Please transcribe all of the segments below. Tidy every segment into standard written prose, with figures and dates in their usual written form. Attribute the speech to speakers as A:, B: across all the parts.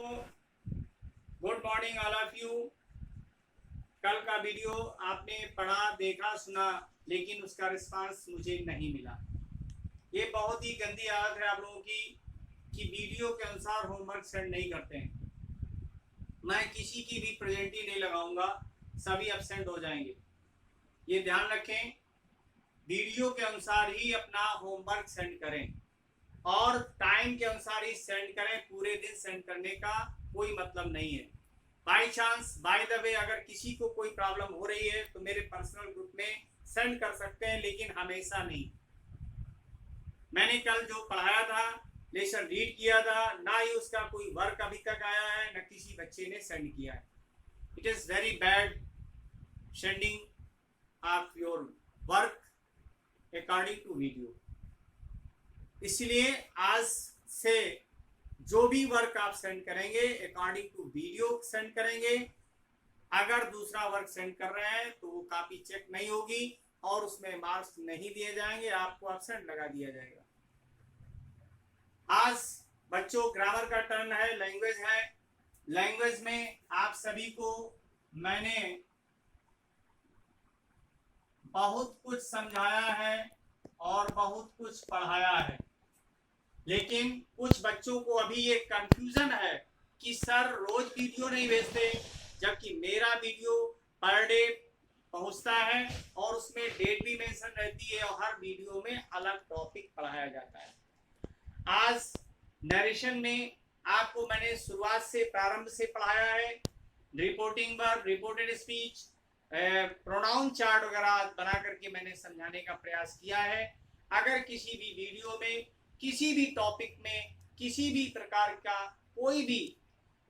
A: दोस्तों, good morning all of you. कल का वीडियो आपने पढ़ा, देखा, सुना, लेकिन उसका रिस्पांस मुझे नहीं मिला। ये बहुत ही गंदी आदत है आप लोगों की कि वीडियो के अनुसार होमवर्क सेंड नहीं करते हैं। मैं किसी की भी प्रेजेंटी नहीं लगाऊंगा, सभी एब्सेंट हो जाएंगे। ये ध्यान रखें, वीडियो के अनुसार ही अपना होमवर्क सेंड करें और टाइम के अनुसार ही सेंड करें। पूरे दिन सेंड करने का कोई मतलब नहीं है। By chance, by the way, अगर किसी को कोई प्रॉब्लम हो रही है तो मेरे पर्सनल ग्रुप में सेंड कर सकते हैं, लेकिन हमेशा नहीं। मैंने कल जो पढ़ाया था, लेसन रीड किया था, ना ही उसका कोई वर्क अभी तक आया है, ना किसी बच्चे ने सेंड किया है। It is very bad sending of your work according to video. इसलिए आज से जो भी वर्क आप सेंड करेंगे अकॉर्डिंग टू वीडियो सेंड करेंगे। अगर दूसरा वर्क सेंड कर रहे हैं तो वो कॉपी चेक नहीं होगी और उसमें मार्क्स नहीं दिए जाएंगे, आपको एब्सेंट लगा दिया जाएगा। आज बच्चों ग्रामर का टर्न है, लैंग्वेज है। लैंग्वेज में आप सभी को मैंने बहुत कुछ समझाया है और बहुत कुछ पढ़ाया है, लेकिन कुछ बच्चों को अभी ये कंफ्यूजन है कि सर रोज वीडियो नहीं भेजते, जबकि मेरा वीडियो पर डे पहुंचता है और उसमें डेट भी मेंशन रहती है और हर वीडियो में अलग टॉपिक पढ़ाया जाता है। आज नरेशन में आपको मैंने शुरुआत से, प्रारंभ से पढ़ाया है। Reporting verb, reported speech, pronoun chart वगैरह बना करके मैंने समझाने का प्रयास किया है। अगर किसी भी वीडियो में, किसी भी टॉपिक में, किसी भी प्रकार का कोई भी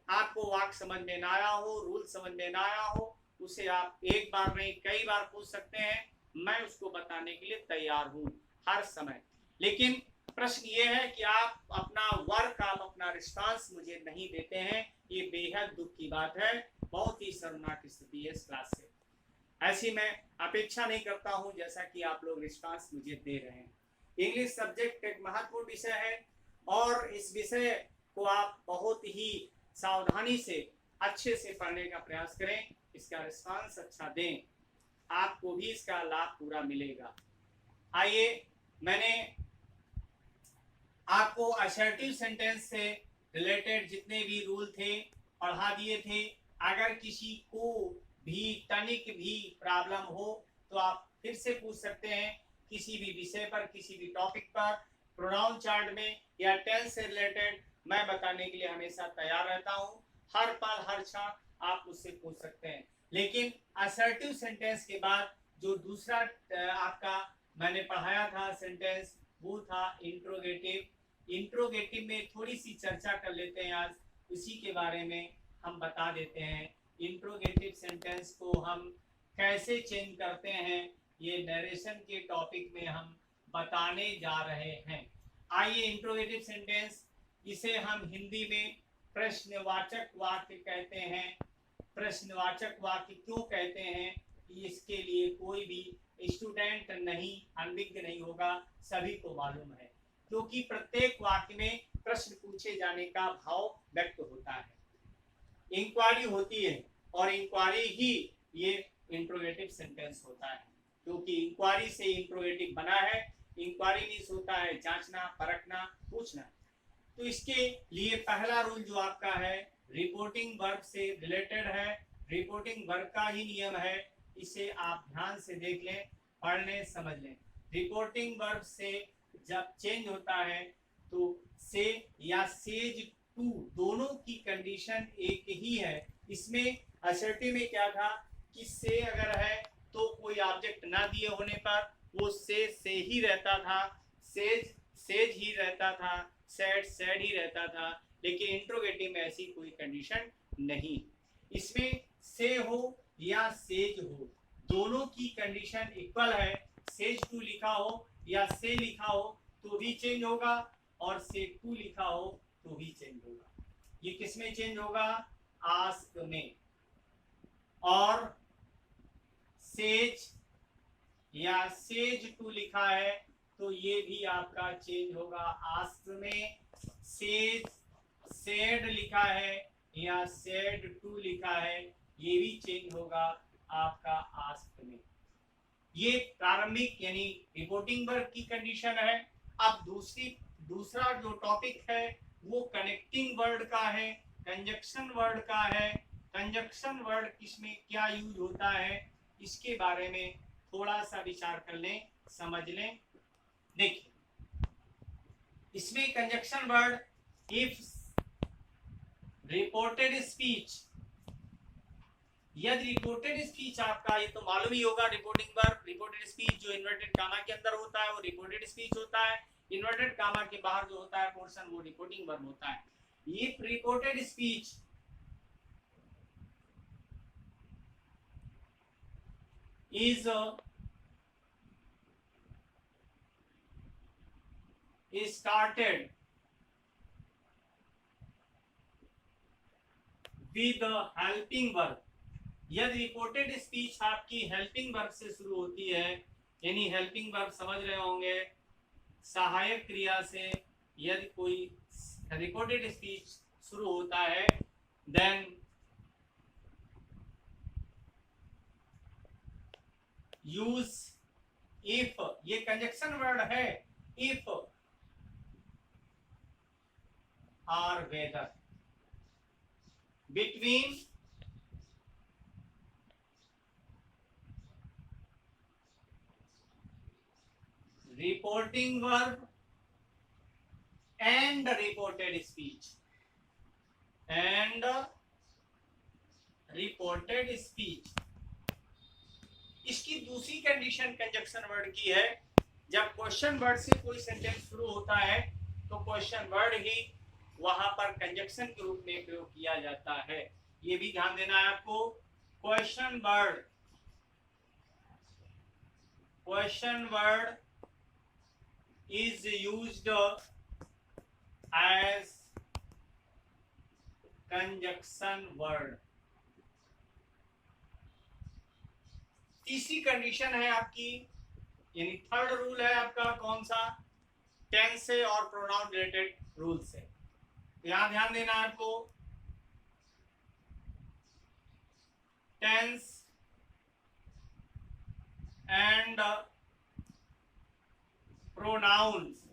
A: आपको वाक्य समझ में ना आया हो, रूल समझ में ना आया हो, उसे आप एक बार नहीं कई बार पूछ सकते हैं। मैं उसको बताने के लिए तैयार हूं हर समय। लेकिन प्रश्न ये है कि आप अपना वर्क, आप अपना रिस्पांस मुझे नहीं देते हैं। ये बेहद दुख की बात है। बहुत ही शर्मनाक स्थिति है इस क्लास से। ऐसी मैं अपेक्षा नहीं करता हूं जैसा कि आप लोग रिस्पांस मुझे दे रहे हैं। इंग्लिश सब्जेक्ट एक महत्वपूर्ण विषय है और इस विषय को आप बहुत ही सावधानी से, अच्छे से पढ़ने का प्रयास करें। इसका रिस्पांस अच्छा दें, आपको भी इसका लाभ पूरा मिलेगा। आइए, मैंने आपको असर्टिव सेंटेंस से रिलेटेड जितने भी रूल थे पढ़ा दिए थे। अगर किसी को भी तनिक भी प्रॉब्लम हो तो आप फिर से पूछ सकते हैं, किसी भी विषय पर, किसी भी टॉपिक पर, प्रोनाउन चार्ट में या टेंस से रिलेटेड मैं बताने के लिए हमेशा तैयार रहता हूं। हर पल, हर क्षण आप मुझसे पूछ सकते हैं। लेकिन असर्टिव सेंटेंस के बाद जो दूसरा आपका मैंने पढ़ाया था सेंटेंस, वो था इंट्रोगेटिव। इंट्रोगेटिव में थोड़ी सी चर्चा कर लेते हैं आज, उसी के बारे में हम बता देते हैं। इंट्रोगेटिव सेंटेंस को हम कैसे चेंज करते हैं, ये नरेशन के टॉपिक में हम बताने जा रहे हैं। आइए, इंट्रोगेटिव सेंटेंस, इसे हम हिंदी में प्रश्नवाचक वाक्य कहते हैं। प्रश्नवाचक वाक्य क्यों कहते हैं, इसके लिए कोई भी स्टूडेंट नहीं, अनभिज्ञ नहीं होगा, सभी को मालूम है, क्योंकि प्रत्येक वाक्य में प्रश्न पूछे जाने का भाव व्यक्त होता है। इंक्वायरी होती है और इंक्वायरी ही ये इंट्रोगेटिव सेंटेंस होता है, क्योंकि इंक्वायरी से इंट्रोगेटिव बना है। इंक्वायरी मीन्स होता है जांचना, परखना, पूछना। तो इसके लिए पहला रूल जो आपका है, रिपोर्टिंग वर्ब से रिलेटेड है। रिपोर्टिंग वर्ब का ही नियम है, इसे आप ध्यान से देख लें, पढ़ लें, समझ लें। रिपोर्टिंग वर्ब से जब चेंज होता है तो से या सेज टू, दोनों की कंडीशन एक ही है। इसमें असर्टिव में क्या था कि से अगर है तो कोई ऑब्जेक्ट ना दिए होने पर वो से ही रहता था, सेज सेज ही रहता था, सैड सैड ही रहता था। लेकिन इंट्रोगेटिव में ऐसी कोई कंडीशन नहीं। इसमें से हो या सेज हो, दोनों की कंडीशन इक्वल है। सेज टू लिखा हो या से लिखा हो तो भी चेंज होगा, और से टू लिखा हो तो भी चेंज होगा। ये किसमें चेंज होगा? आस्क में। और सेज या सेज टू लिखा है तो ये भी आपका चेंज होगा आस्क में। सेज सेड लिखा है या सेड टू लिखा है, ये भी चेंज होगा आपका आस्क में। ये प्रारंभिक यानी रिपोर्टिंग वर्ड की कंडीशन है। अब दूसरा जो टॉपिक है वो कनेक्टिंग वर्ड का है, कंजक्शन वर्ड का है। कंजक्शन वर्ड किसमें क्या यूज होता है इसके बारे में थोड़ा सा विचार कर लें, समझ लें। देखिए इसमें conjunction word, if reported speech, यदि रिपोर्टेड स्पीच आपका, ये तो मालूम ही होगा, रिपोर्टिंग वर्ब, रिपोर्टेड स्पीच जो इन्वर्टेड कामा के अंदर होता है वो रिपोर्टेड स्पीच होता है, इन्वर्टेड कामा के बाहर जो होता है पोर्शन वो रिपोर्टिंग वर्ब होता है। ये reported speech is started with helping verb। यदि रिपोर्टेड स्पीच आपकी हेल्पिंग वर्ब से शुरू होती है, यानी हेल्पिंग वर्ब समझ रहे होंगे सहायक क्रिया से, यदि कोई रिपोर्टेड स्पीच शुरू होता है देन यूज इफ, ये कंजक्शन वर्ड है, इफ और whether between reporting verb and reported speech, and reported speech. इसकी दूसरी कंडीशन कंजक्शन वर्ड की है, जब क्वेश्चन वर्ड से कोई सेंटेंस शुरू होता है तो क्वेश्चन वर्ड ही वहां पर कंजक्शन के रूप में प्रयोग किया जाता है। ये भी ध्यान देना है आपको। Question word is used as conjunction word. तीसरी कंडीशन है आपकी, यानी थर्ड रूल है आपका कौन सा, टेंस से और प्रोनाउन रिलेटेड रूल से। यहां ध्यान देना है आपको, tense and pronouns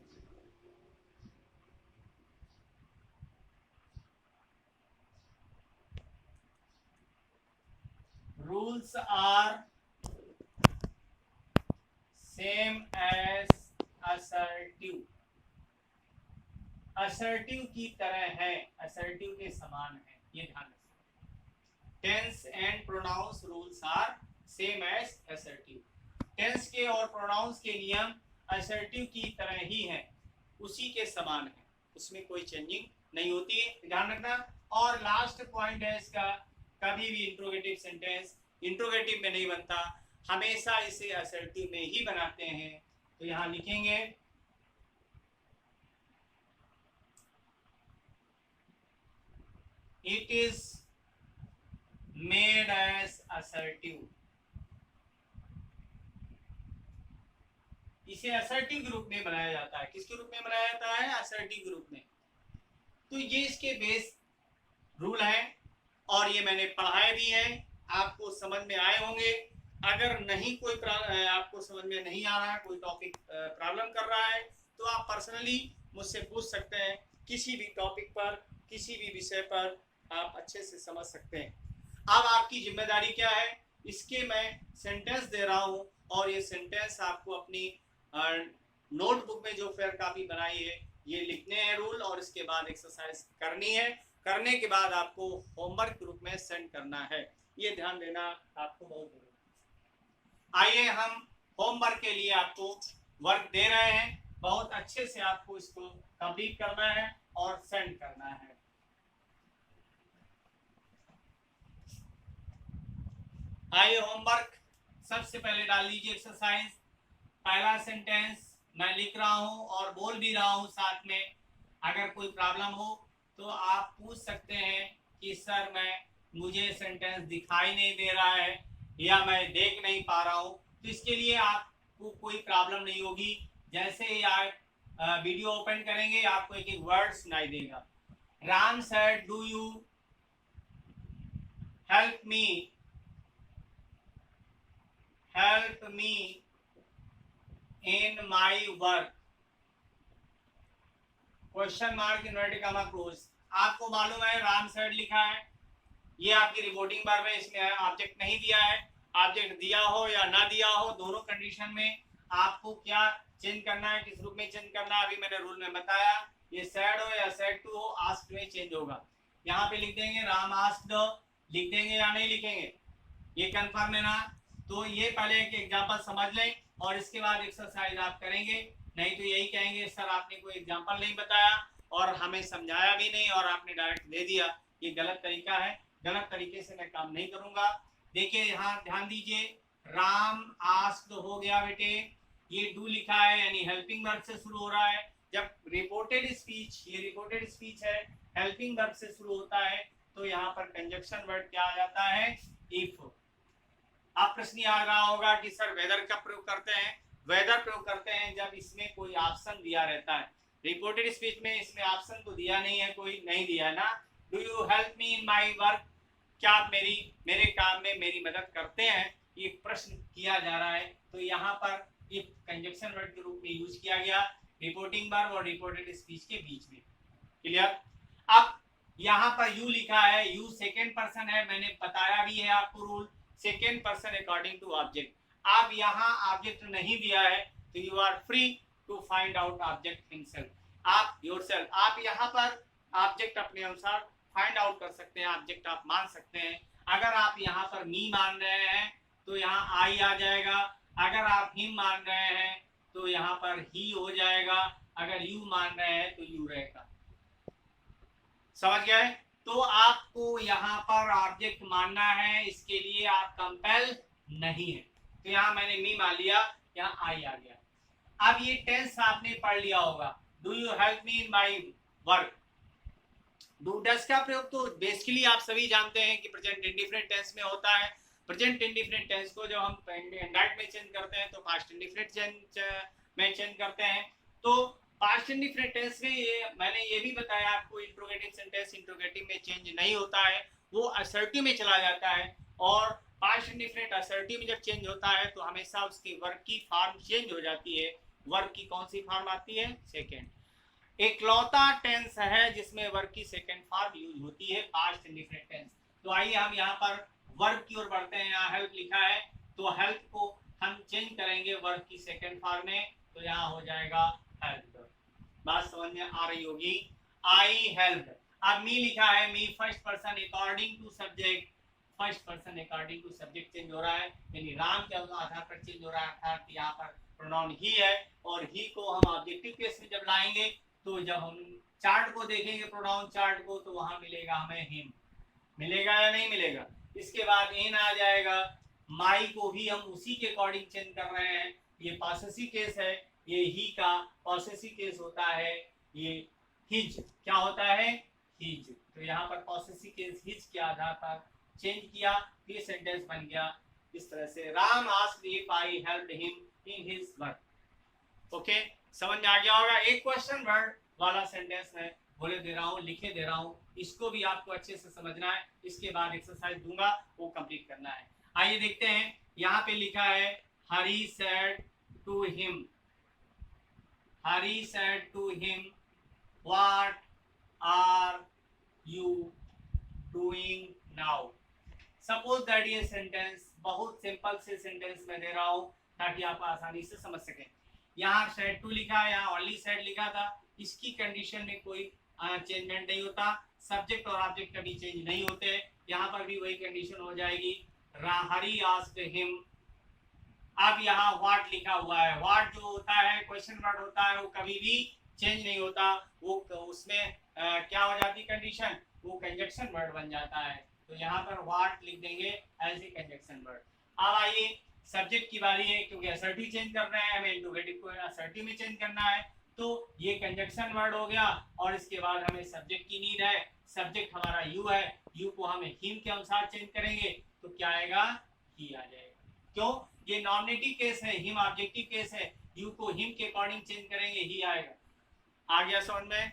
A: rules are same as assertive, assertive की तरह है, असर्टिव के समान है, ये ध्यान रखिए। Tense and pronouns rules are same as assertive. Tense के और प्रोनाउंस के नियम असर्टिव की तरह ही हैं, उसी के समान है, उसमें कोई चेंजिंग नहीं होती है, ध्यान रखना। और लास्ट पॉइंट है इसका, कभी भी इंट्रोगेटिव सेंटेंस इंट्रोगेटिव में नहीं बनता, हमेशा इसे असर्टिव में ही बनाते हैं। तो यहां लिखेंगे it is made as assertive, इसे असर्टिव ग्रुप में बनाया जाता है। किसके रूप में बनाया जाता है, असर्टिव ग्रुप में। तो ये इसके बेस रूल है और ये मैंने पढ़ाए भी हैं, आपको समझ में आए होंगे। अगर नहीं कोई आपको समझ में नहीं आ रहा है, कोई टॉपिक प्रॉब्लम कर रहा है, तो आप पर्सनली मुझसे पूछ सकते हैं, किसी भी टॉपिक पर, किसी भी विषय पर आप अच्छे से समझ सकते हैं। अब आपकी जिम्मेदारी क्या है, इसके मैं सेंटेंस दे रहा हूं और ये सेंटेंस आपको अपनी नोटबुक में जो फेयर कॉपी बनाई है ये लिखने हैं रूल, और इसके बाद एक्सरसाइज करनी है। करने के बाद आपको होमवर्क के रूप में सेंड करना है, ये ध्यान देना आपको बहुत जरूरी है। आइए हम होमवर्क के लिए आपको वर्क दे रहे हैं, बहुत अच्छे से आपको इसको कंप्लीट करना है और सेंड करना है। आइए होमवर्क सबसे पहले डाल लीजिए एक्सरसाइज। पहला सेंटेंस मैं लिख रहा हूं और बोल भी रहा हूं साथ में। अगर कोई प्रॉब्लम हो तो आप पूछ सकते हैं कि सर मुझे सेंटेंस दिखाई नहीं दे रहा है या मैं देख नहीं पा रहा हूं। तो इसके लिए आपको कोई प्रॉब्लम नहीं होगी। जैसे ही आप वीडियो ओपन करेंगे आपको एक एक वर्ड सुनाई देगा। Ram said do you help me in my work, question mark inverted comma close. आपको मालूम है राम सेड लिखा है, ये आपकी रिपोर्टिंग बार में, इसमें ऑब्जेक्ट नहीं दिया है। ऑब्जेक्ट दिया हो या ना दिया हो, दोनों कंडीशन में आपको क्या चेंज करना है, किस रूप में चेंज करना है, अभी मैंने रूल में बताया। ये सैड हो या सैड टू हो, आस्क्ड में चेंज होगा। यहाँ पे लिख देंगे राम आस्क्ड, लिख देंगे या नहीं लिखेंगे, ये कंफर्म है ना। तो ये पहले एक एग्जांपल समझ लें और इसके बाद एक्सरसाइज आप करेंगे। नहीं तो यही कहेंगे सर आपने कोई एग्जांपल नहीं बताया और हमें समझाया भी नहीं और आपने डायरेक्ट दे दिया, ये गलत तरीका है, गलत तरीके से मैं काम नहीं करूंगा। देखिए यहाँ ध्यान दीजिए, राम आस्क्ड हो गया बेटे, ये डू लिखा है यानी हेल्पिंग वर्ब से शुरू हो रहा है। जब रिपोर्टेड स्पीच, ये रिपोर्टेड स्पीच है, हेल्पिंग वर्ब से शुरू होता है तो यहाँ पर कंजक्शन वर्ड क्या आ जाता है, इफ। अब प्रश्न आ रहा होगा कि सर वेदर का प्रयोग करते हैं, वेदर प्रयोग करते हैं जब इसमें कोई ऑप्शन दिया रहता है। रिपोर्टेड स्पीच में इसमें ऑप्शन तो दिया नहीं है, कोई नहीं दिया है ना। Do you help me in my work, क्या आप मेरे काम में मेरी मदद करते हैं, ये प्रश्न किया जा रहा है। तो यहाँ पर इफ कंजक्शन वर्ड के रूप में यूज किया गया रिपोर्टिंग वर्ब और रिपोर्टेड स्पीच के बीच में। क्लियर। अब यहाँ पर यू लिखा है, यू सेकेंड पर्सन है, मैंने बताया भी है आपको rule, second person according to object. अब यहाँ ऑब्जेक्ट नहीं दिया है तो you are free to find out object himself, आप योरसेल्फ, आप यहाँ पर ऑब्जेक्ट अपने अनुसार फाइंड आउट कर सकते हैं, ऑब्जेक्ट आप मान सकते हैं। अगर आप यहाँ पर मी मान रहे हैं तो यहाँ आई आ जाएगा, अगर आप हिम मान रहे हैं तो यहाँ पर ही हो जाएगा, अगर यू मान रहे हैं तो यू रहेगा। समझ गए। तो आपको यहाँ पर ऑब्जेक्ट मानना है, इसके लिए आप कंपेल नहीं है। तो यहाँ मैंने मी मान लिया, यहाँ आई आ गया। अब ये टेंस आपने पढ़ लिया होगा, do you help me in my work. Do does का प्रयोग तो बेसिकली आप सभी जानते हैं कि प्रेजेंट इंडिफरेंट टेंस में होता है। प्रेजेंट इंडिफरेंट टेंस को जब हम इंडायरेक्ट में चेंज करते हैं तो पास्ट इंडिफरेंट में चेंज करते हैं। तो पास्ट इंडिफरेंट टेंस में मैंने ये भी बताया आपको, इंट्रोगेटिव सेंटेंस इंट्रोगेटिव में चेंज नहीं होता है, वो असर्टिव में चला जाता है। और पास्ट इंडिफरेंट असर्टिव में जब चेंज होता है तो हमेशा उसकी वर्ब की फॉर्म चेंज हो जाती है। वर्ब की कौन सी फॉर्म आती है, सेकेंड। एकलौता टेंस है जिसमें वर्ब की सेकेंड फॉर्म यूज होती है, पास्ट इंडिफरेंट टेंस। तो आइए हम यहाँ पर वर्ब की ओर बढ़ते हैं। यहाँ हेल्प लिखा है तो हेल्प को हम चेंज करेंगे वर्ब की सेकेंड फॉर्म में, तो यहाँ हो जाएगा हेल्प। बात समझ में आ रही होगी, आई हेल्प। अब मी लिखा है, me first person according to subject, first person according to subject change हो रहा है, यानी राम के आधार पर चेंज हो रहा है, अर्थात यहाँ पर प्रोनाउन ही है और ही को हम ऑब्जेक्टिव केस में जब लाएंगे तो जब हम चार्ट को देखेंगे, प्रोनाउन चार्ट को, तो वहां मिलेगा हमें हिम, मिलेगा या नहीं मिलेगा। इसके बाद एन आ जाएगा, माई को भी हम उसी के अकॉर्डिंग चेंज कर रहे हैं, ये पॉसेसिव केस है, ये ही का पॉसेसिव केस होता है, ये हिज क्या होता है, हिज। तो यहाँ पर पॉसेसिव केस हिज के आधार पर चेंज किया, ये सेंटेंस बन गया इस तरह से, Ram asked if I helped him in his work. Okay, समझ में आ गया होगा। एक क्वेश्चन वर्ड वाला सेंटेंस है, बोले दे रहा हूँ, लिखे दे रहा हूँ, इसको भी आपको अच्छे से समझना है, इसके बाद एक्सरसाइज दूंगा वो कंप्लीट करना है। आइए देखते हैं, यहाँ पे लिखा है Hari said to him, Hari said to him what are you doing now. Suppose that ये सेंटेंस बहुत सिंपल से सेंटेंस में दे रहा हूँ ताकि आप आसानी से समझ सकें। यहाँ सेड टू लिखा है, यहाँ ओनली सेड लिखा था, इसकी कंडीशन में कोई चेंजमेंट नहीं होता, सब्जेक्ट और ऑब्जेक्ट कभी चेंज नहीं होते। यहाँ पर भी वही कंडीशन हो जाएगी, हरी आस्क्ड हिम। अब यहाँ व्हाट लिखा हुआ है, व्हाट जो होता है क्वेश्चन वर्ड होता है, वो कभी भी चेंज नहीं होता, वो उसमें क्या हो जाती कंडीशन, वो कंजक्शन वर्ड बन जाता है। तो यहाँ पर व्हाट लिख देंगे एज ए कंजक्शन वर्ड। अब आइए सब्जेक्ट की बारी है, क्योंकि असर्टिव चेंज कर रहे हैं, हमें इंट्रोगेटिव को असर्टिव में चेंज करना है, तो ये कंजक्शन वर्ड हो गया और इसके बाद हमें सब्जेक्ट की नीड है। सब्जेक्ट हमारा यू है, यू को हम हिम के अनुसार चेंज करेंगे तो क्या आएगा, ही आ जाएगा। क्यों, ये नॉमिनेटिव केस है, हिम ऑब्जेक्टिव केस है, यू को हिम के अकॉर्डिंग चेंज करेंगे, ही आएगा। आ गया समझ में।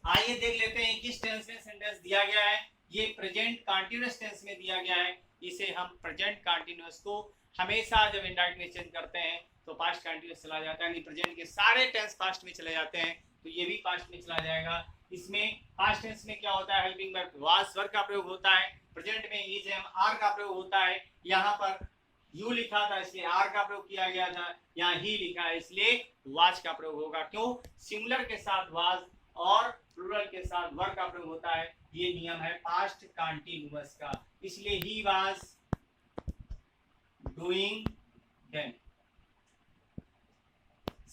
A: आइए देख लेते हैं किस टेंस में सेंटेंस दिया गया है। ये प्रेजेंट कंटीन्यूअस टेंस में दिया गया है। इसे हम प्रेजेंट कंटीन्यूअस को हमेशा जब इंडायरेक्ट में चेंज करते हैं तो पास्ट कंटीन्यूअस चला जाता है, यानी प्रेजेंट के सारे टेंस पास्ट में चले जाते हैं, तो ये भी पास्ट में चला जाएगा। इसमें पास्ट टेंस में क्या होता है, हेल्पिंग वर्ब वाज वर्ब का प्रयोग होता है। प्रेजेंट में इज एम आर का प्रयोग होता है। यहाँ पर यू लिखा था इसलिए आर का प्रयोग किया गया था, यहाँ ही लिखा है इसलिए वाज का प्रयोग होगा। क्यों? सिंगुलर के साथ वाज और प्लूरल के साथ वर का प्रयोग होता है, ये नियम है पास्ट कंटीन्यूअस का। इसलिए he was doing then.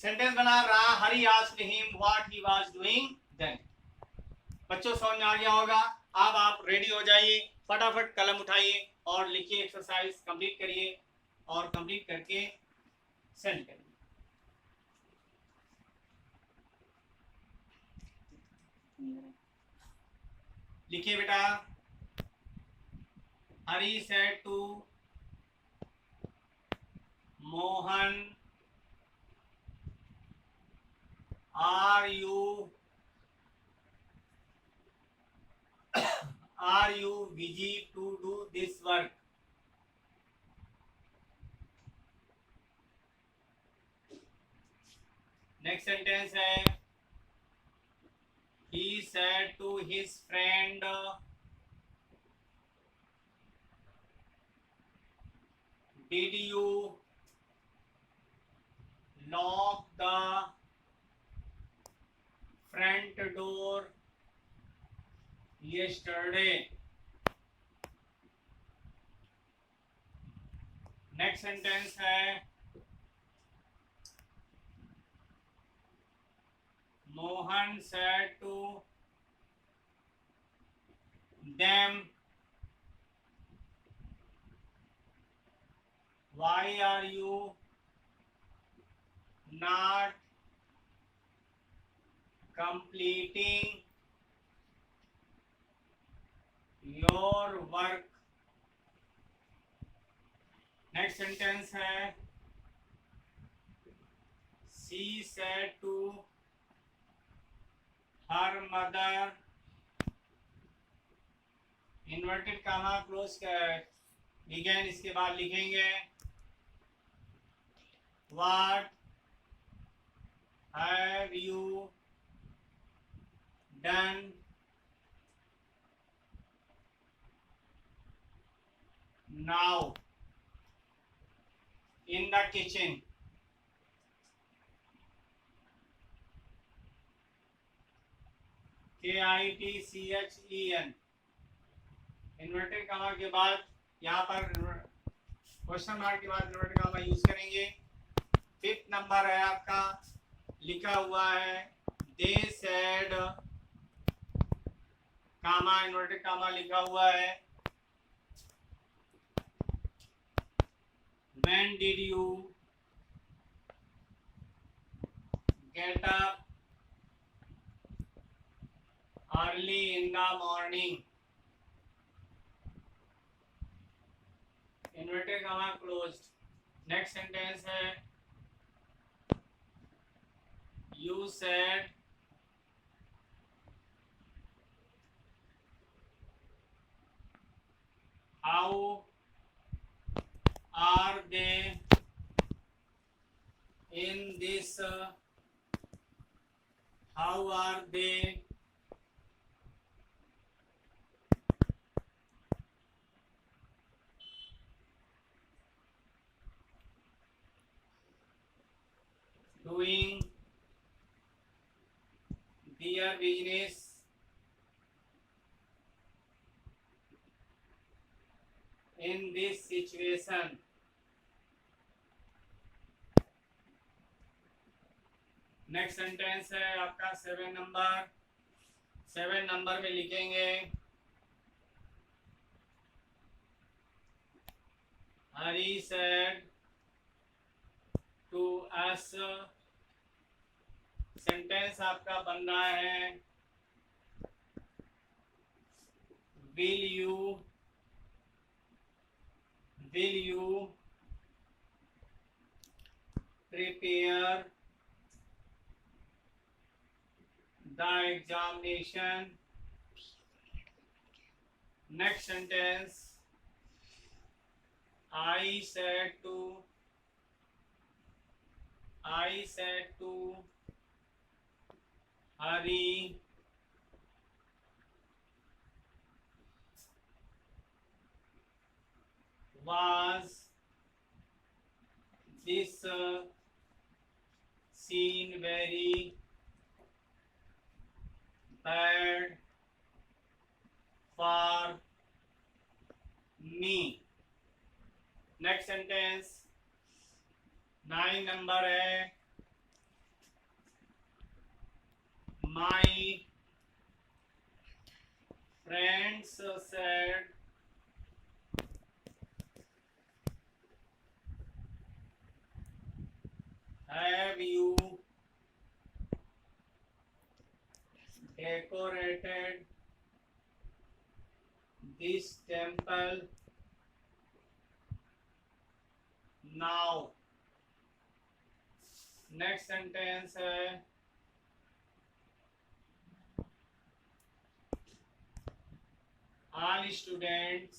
A: Sentence बना रहा, Hari asked him what he was doing then. बच्चों समझ में आ गया होगा। अब आप रेडी हो जाइए, फटाफट कलम उठाइए और लिखिए, एक्सरसाइज कंप्लीट करिए और कंप्लीट करके सेंड करिए। लिखिए बेटा, Hari said to Mohan are you busy to do this work. Next sentence है, he said to his friend did you lock the front door yesterday? Next sentence है, Mohan said to them, why are you not completing your work? Next sentence है, she said to her mother, inverted comma close begin, इसके बाद लिखेंगे what have you done now in the kitchen. KITCHEN, inverted comma के बाद यहाँ पर question mark के बाद इन्वर्टेड कामा यूज करेंगे। फिफ्थ नंबर है आपका, लिखा हुआ है they said comma, inverted comma लिखा हुआ है when did you get up early in the morning, inverted comma closed। next sentence है, you said how are they in this how are they doing their business in this situation। Next sentence है आपका 7 number. 7 number में लिखेंगे हरी said to us. Sentence आपका बन रहा है will you prepare the examination. Next sentence, I said to hurry was this scene very bad for me. Next sentence 9 number है, my friends said have you decorated this temple now. Next sentence है, all students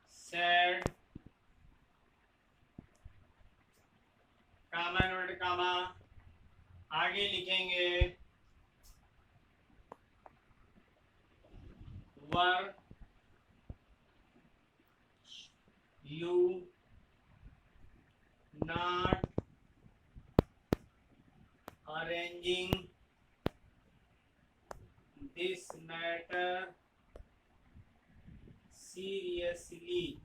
A: said comma note comma, आगे लिखेंगे were you not arranging this matter seriously.